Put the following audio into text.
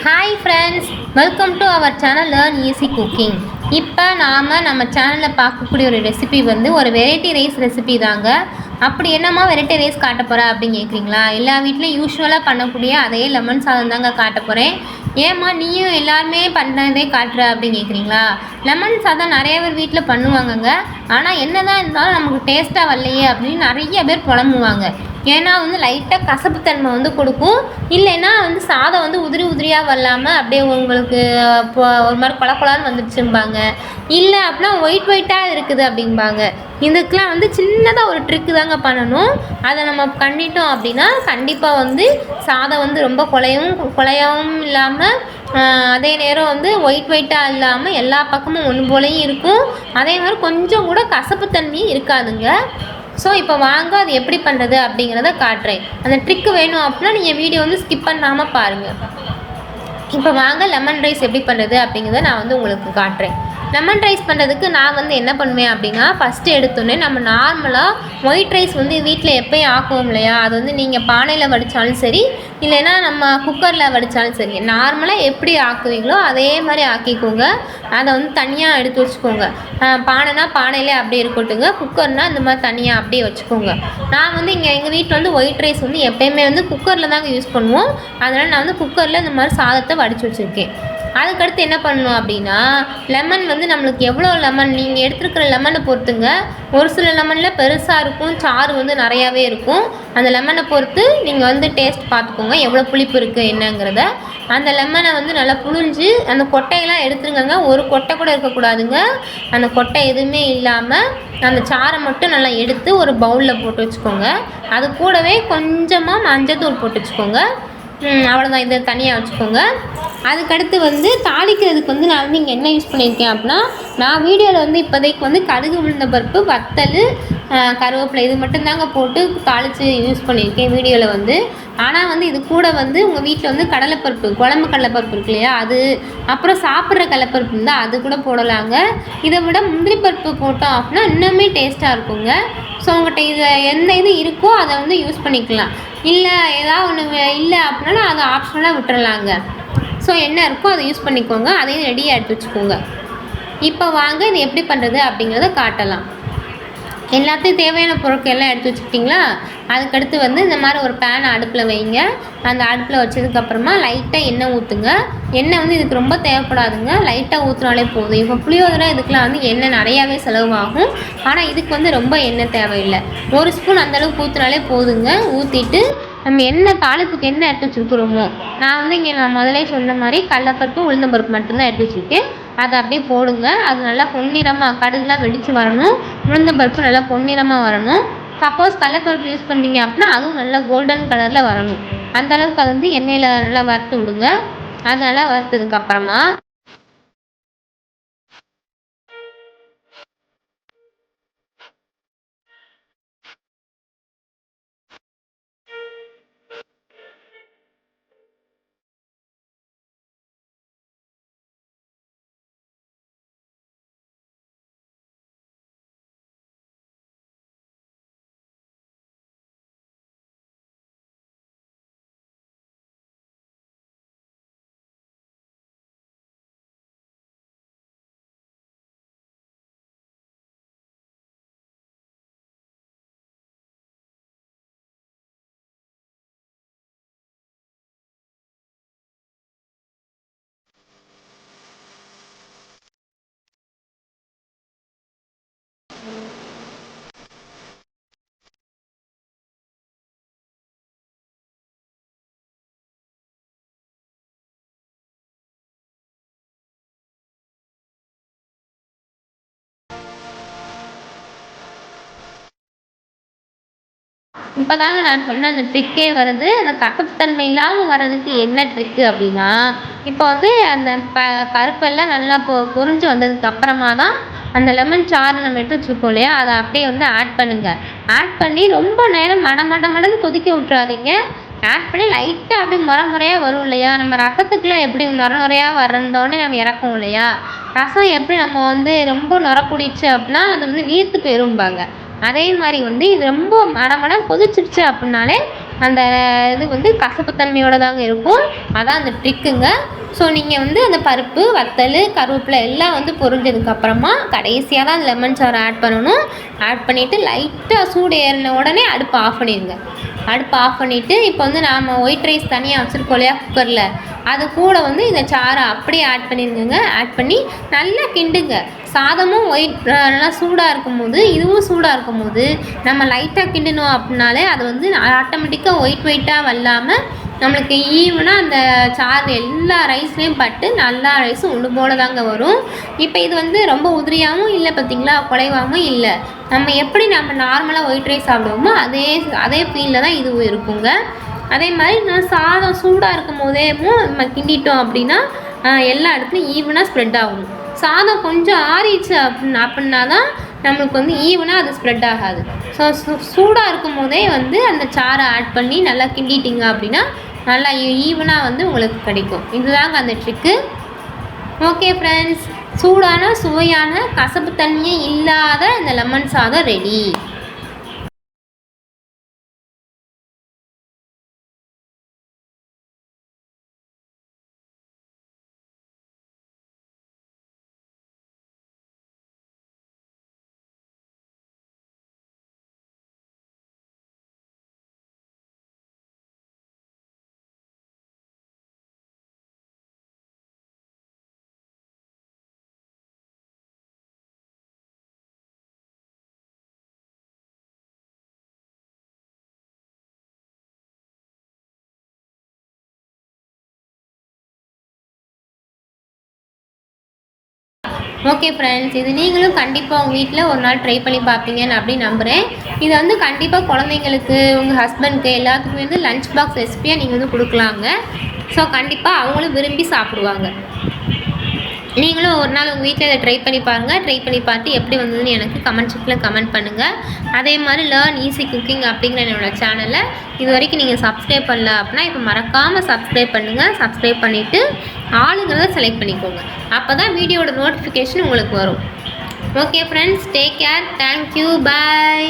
Hi friends, welcome to our channel Learn Easy Cooking. இப்போ நம்ம சேனலில் பார்க்கக்கூடிய ஒரு ரெசிபி வந்து ஒரு வெரைட்டி ரைஸ் ரெசிபி தாங்க. அப்படி என்னம்மா வெரைட்டி ரைஸ் காட்ட போகிறேன் அப்படின்னு கேட்குறீங்களா? எல்லா வீட்லேயும் யூஸ்வலாக பண்ணக்கூடிய அதே லெமன் சாதம் தாங்க காட்ட போகிறேன். ஏம்மா நீயும் எல்லாருமே பண்ணுறதே காட்டுற அப்படின்னு கேட்குறீங்களா? லெமன் சாதம் நிறைய பேர் வீட்டில் பண்ணுவாங்கங்க. ஆனால் என்ன தான் இருந்தாலும் நமக்கு டேஸ்ட்டாக வரலையே அப்படின்னு நிறைய பேர் புலம்புவாங்க. ஏன்னா வந்து லைட்டாக கசப்புத்தன்மை வந்து கொடுக்கும். இல்லைன்னா வந்து சாதம் வந்து உதிரி உதிரியாக வரலாமல் அப்படியே உங்களுக்கு இப்போ ஒரு மாதிரி கொலான்னு வந்துடுச்சும்பாங்க. இல்லை அப்படின்னா ஒயிட்டாக இருக்குது அப்படிம்பாங்க. இதுக்கெலாம் வந்து சின்னதாக ஒரு ட்ரிக்கு தாங்க பண்ணணும். அதை நம்ம பண்ணிட்டோம் அப்படின்னா கண்டிப்பாக வந்து சாதம் வந்து ரொம்ப குழையவும் இல்லாமல் அதே நேரம் வந்து ஒயிட்டாக இல்லாமல் எல்லா பக்கமும் ஒன்று போலையும் இருக்கும். அதே மாதிரி கொஞ்சம் கூட கசப்புத்தன்மையும் இருக்காதுங்க. ஸோ இப்போ வாங்க அது எப்படி பண்ணுறது அப்படிங்கிறத காட்டுறேன். அந்த ட்ரிக்கு வேணும் அப்படின்னா நீங்கள் வீடியோ வந்து ஸ்கிப் பண்ணாமல் பாருங்கள். இப்போ வாங்க லெமன் ரைஸ் எப்படி பண்ணுறது அப்படிங்கிறத நான் வந்து உங்களுக்கு காட்டுறேன். லெமன் ரைஸ் பண்ணுறதுக்கு நான் வந்து என்ன பண்ணுவேன் அப்படின்னா, ஃபஸ்ட்டு எடுத்தோடனே நம்ம நார்மலாக ஒயிட் ரைஸ் வந்து வீட்டில் எப்போயும் ஆக்குவோம் இல்லையா? அது வந்து நீங்கள் பானையில் வடித்தாலும் சரி, இல்லைன்னா நம்ம குக்கரில் வடித்தாலும் சரி, நார்மலாக எப்படி ஆக்குவீங்களோ அதே மாதிரி ஆக்கிக்கோங்க. அதை வந்து தனியாக எடுத்து வச்சுக்கோங்க. பானைனா பானையிலே அப்படியே இருக்கட்டுங்க, குக்கர்னால் இந்த மாதிரி தனியாக அப்படியே வச்சுக்கோங்க. நான் வந்து எங்கள் வீட்டில் வந்து ஒயிட் ரைஸ் வந்து எப்போயுமே வந்து குக்கரில் தாங்க யூஸ் பண்ணுவோம். அதனால் நான் வந்து குக்கரில் இந்த மாதிரி சாதத்தை வடித்து வச்சுருக்கேன். அதுக்கடுத்து என்ன பண்ணணும் அப்படின்னா, லெமன் வந்து நம்மளுக்கு எவ்வளோ லெமன் நீங்கள் எடுத்துருக்கிற லெமனை பொறுத்துங்க. ஒரு சில லெமனில் பெருசாக இருக்கும், சாறு வந்து நிறையாவே இருக்கும். அந்த லெமனை பொறுத்து நீங்கள் வந்து டேஸ்ட் பார்த்துக்கோங்க, எவ்வளோ புளிப்பு இருக்குது என்னங்கிறத. அந்த லெமனை வந்து நல்லா புழிஞ்சு அந்த கொட்டையெல்லாம் எடுத்துருங்கங்க. ஒரு கொட்டை கூட இருக்கக்கூடாதுங்க. அந்த கொட்டை எதுவுமே இல்லாமல் அந்த சாறை மட்டும் நல்லா எடுத்து ஒரு பவுலில் போட்டு வச்சுக்கோங்க. அது கூடவே கொஞ்சமாக மஞ்சத்தூள் போட்டு வச்சுக்கோங்க. அவ்வளோதான், இதை தனியாக வச்சுக்கோங்க. அதுக்கடுத்து வந்து தாளிக்கிறதுக்கு வந்து நான் வந்து இங்கே என்ன யூஸ் பண்ணியிருக்கேன் அப்படின்னா, நான் வீடியோவில் வந்து இப்போதைக்கு வந்து கடுகு உளுந்த பருப்பு, வத்தல், கருவேப்பிலை இது மட்டும்தாங்க போட்டு தாளித்து யூஸ் பண்ணியிருக்கேன் வீடியோவில் வந்து. ஆனால் வந்து இது கூட வந்து உங்கள் வீட்டில் வந்து கடலைப்பருப்பு, குழம்பு கடலைப்பருப்பு இருக்கு இல்லையா, அது அப்புறம் சாப்பிட்ற கடலைப்பருப்பு இருந்தால் அது கூட போடலாங்க. இதை விட முந்திரி பருப்பு போட்டோம் அப்படின்னா இன்னுமே டேஸ்ட்டாக இருக்குங்க. ஸோ உங்கள்கிட்ட இது எந்த இது இருக்கோ அதை வந்து யூஸ் பண்ணிக்கலாம். இல்லை ஏதாவது ஒன்று இல்லை அப்படின்னா அதை ஆப்ஷனலாக விட்டுறலாங்க. ஸோ என்ன இருக்கோ அதை யூஸ் பண்ணிக்கோங்க. அதையும் ரெடியாக எடுத்து வச்சுக்கோங்க. இப்போ வாங்க இது எப்படி பண்ணுறது அப்படிங்கிறத காட்டலாம். எல்லாத்தையும் தேவையான பொருட்கள் எல்லாம் எடுத்து வச்சுக்கிட்டிங்களா? அதுக்கடுத்து வந்து இந்த மாதிரி ஒரு பேனை அடுப்பில் வைங்க. அந்த அடுப்பில் வச்சதுக்கப்புறமா லைட்டாக எண்ணெய் ஊற்றுங்க. எண்ணெய் வந்து இதுக்கு ரொம்ப தேவைப்படாதுங்க, லைட்டாக ஊற்றினாலே போதும். இப்போ புளியோதரை இதுக்கெலாம் வந்து எண்ணெய் நிறையாவே செலவாகும். ஆனால் இதுக்கு வந்து ரொம்ப எண்ணெய் தேவையில்லை. 1 ஸ்பூன் அந்தளவுக்கு ஊற்றினாலே போதுங்க. ஊற்றிட்டு நம்ம என்ன தாளிப்புக்கு என்ன எடுத்து வச்சுருக்குறோமோ, நான் வந்து இங்கே நான் முதலே சொன்ன மாதிரி கடலைப்பருப்பு உளுந்தம்பருப்பு மட்டும்தான் எடுத்து வச்சுருக்கேன். அதை அப்படியே போடுங்க. அது நல்லா பொன்னிறமாக கடுகுலாம் வெடித்து வரணும். உளுந்தம்பருப்பு நல்லா பொன்னிறமாக வரணும். சப்போஸ் கடலைப்பருப்பு யூஸ் பண்ணுறீங்க அப்படின்னா அதுவும் நல்லா கோல்டன் கலரில் வரணும். அந்தளவுக்கு அது வந்து எண்ணெயில் நல்லா வறுத்து விடுங்க. அது நல்லா வறுத்ததுக்கப்புறமா இப்போ தாங்க நான் சொன்ன அந்த ட்ரிக்கே வருது. அந்த கசப்புத்தன்மை இல்லாமல் வர்றதுக்கு என்ன ட்ரிக்கு அப்படின்னா, இப்போ வந்து அந்த பருப்பெல்லாம் நல்லா பொரிஞ்சு வந்ததுக்கு அப்புறமா தான் அந்த லெமன் சாறு நம்ம எடுத்து வச்சுருக்கோம் இல்லையா, அதை அப்படியே வந்து ஆட் பண்ணுங்கள். ஆட் பண்ணி ரொம்ப நேரம் மடன்னு கொதிக்க விட்றாதீங்க. ஆட் பண்ணி லைட்டாக அப்படியே முறையாக வரும் இல்லையா, நம்ம ரசத்துக்குலாம் எப்படி நுரையாக வர்றதோடனே நம்ம இறக்குவோம் இல்லையா, ரசம் எப்படி நம்ம வந்து ரொம்ப நுரக்கூடிச்சு அப்படின்னா அது வந்து வீர்த்து போயிரும்பாங்க. அதே மாதிரி வந்து இது ரொம்ப மடமடம் கொதிச்சிருச்சு அப்படின்னாலே அந்த இது வந்து கசப்புத்தன்மையோடு தாங்க இருக்கும். அதான் அந்த ட்ரிக்குங்க. ஸோ நீங்கள் வந்து அந்த பருப்பு, வத்தல், கருவேப்பிலை எல்லாம் வந்து பொரிஞ்சதுக்கப்புறமா கடைசியாக தான் லெமன் சாறு ஆட் பண்ணணும். ஆட் பண்ணிவிட்டு லைட்டாக சூடு ஏறின உடனே அடுப்பு ஆஃப் பண்ணிடுங்க. அடுப்பு ஆஃப் பண்ணிவிட்டு இப்போ வந்து நாம் ஒயிட் ரைஸ் தனியாக வச்சுருக்கோம் இல்லையா குக்கரில், அது கூட வந்து இந்த சாறை அப்படியே ஆட் பண்ணிடுங்க. ஆட் பண்ணி நல்லா கிண்டுங்க. சாதமும் நல்லா சூடாக இருக்கும்போது, இதுவும் சூடாக இருக்கும்போது நம்ம லைட்டாக கிண்டணும் அப்படின்னாலே அது வந்து ஆட்டோமேட்டிக்காக ஒயிட்டாக இல்லாமல் நம்மளுக்கு ஈவனாக அந்த சாறு எல்லா ரைஸ்லேயும் பட்டு நல்லா ரைஸும் ஒன்று போல தாங்க வரும். இப்போ இது வந்து ரொம்ப உதிரியாகவும் இல்லை பார்த்தீங்களா, குலைவாகவும் இல்லை. நம்ம நார்மலாக ஒயிட் ரைஸ் சாப்பிடுவோமோ அதே ஃபீலில் தான் இதுவும் இருக்குங்க. அதே மாதிரி நான் சாதம் சூடாக இருக்கும் போதேவும் நம்ம கிண்டிட்டோம் அப்படின்னா எல்லா இடத்துலையும் ஈவனாக ஸ்ப்ரெட் ஆகும். சாதம் கொஞ்சம் ஆறிடுச்சு அப்படின்னா தான் நம்மளுக்கு வந்து ஈவனாக அது ஸ்ப்ரெட் ஆகாது. ஸோ சூடாக இருக்கும் போதே வந்து அந்த சாறை ஆட் பண்ணி நல்லா கிண்டிட்டிங்க அப்படின்னா நல்லா ஈவனாக வந்து உங்களுக்கு கிடைக்கும். இதுதாங்க அந்த ட்ரிக்கு. ஓகே ஃப்ரெண்ட்ஸ், சூடான சுவையான கசப்புத்தன்மையே இல்லாத இந்த லெமன் சாதம் ரெடி. ஓகே ஃப்ரெண்ட்ஸ், இது நீங்களும் கண்டிப்பாக உங்கள் வீட்டில் ஒரு நாள் ட்ரை பண்ணி பார்ப்பீங்கன்னு அப்படின்னு நம்புகிறேன். இதை வந்து கண்டிப்பாக குழந்தைங்களுக்கு, உங்கள் ஹஸ்பண்ட்க்கு எல்லாத்துக்குமே வந்து லஞ்ச் பாக்ஸ் ரெசிபியாக நீங்கள் வந்து கொடுக்கலாங்க. ஸோ கண்டிப்பாக அவங்களும் விரும்பி சாப்பிடுவாங்க. நீங்களும் ஒரு நாள் உங்கள் வீட்டில் இதை ட்ரை பண்ணி பாருங்கள். ட்ரை பண்ணி பார்த்து எப்படி வந்ததுன்னு எனக்கு கமெண்ட் செக்ஷனில் கமெண்ட் பண்ணுங்கள். அதே மாதிரி லேர்ன் ஈஸி குக்கிங் அப்படிங்கிற என்னோடய சேனலை இது வரைக்கும் நீங்கள் சப்ஸ்கிரைப் பண்ணல அப்படின்னா இப்போ மறக்காமல் சப்ஸ்கிரைப் பண்ணுங்கள். சப்ஸ்கிரைப் பண்ணிவிட்டு ஆளுங்கிறத செலக்ட் பண்ணிக்கோங்க. அப்போ தான் வீடியோட நோட்டிஃபிகேஷன் உங்களுக்கு வரும். Okay friends, take care. Thank you. பாய்.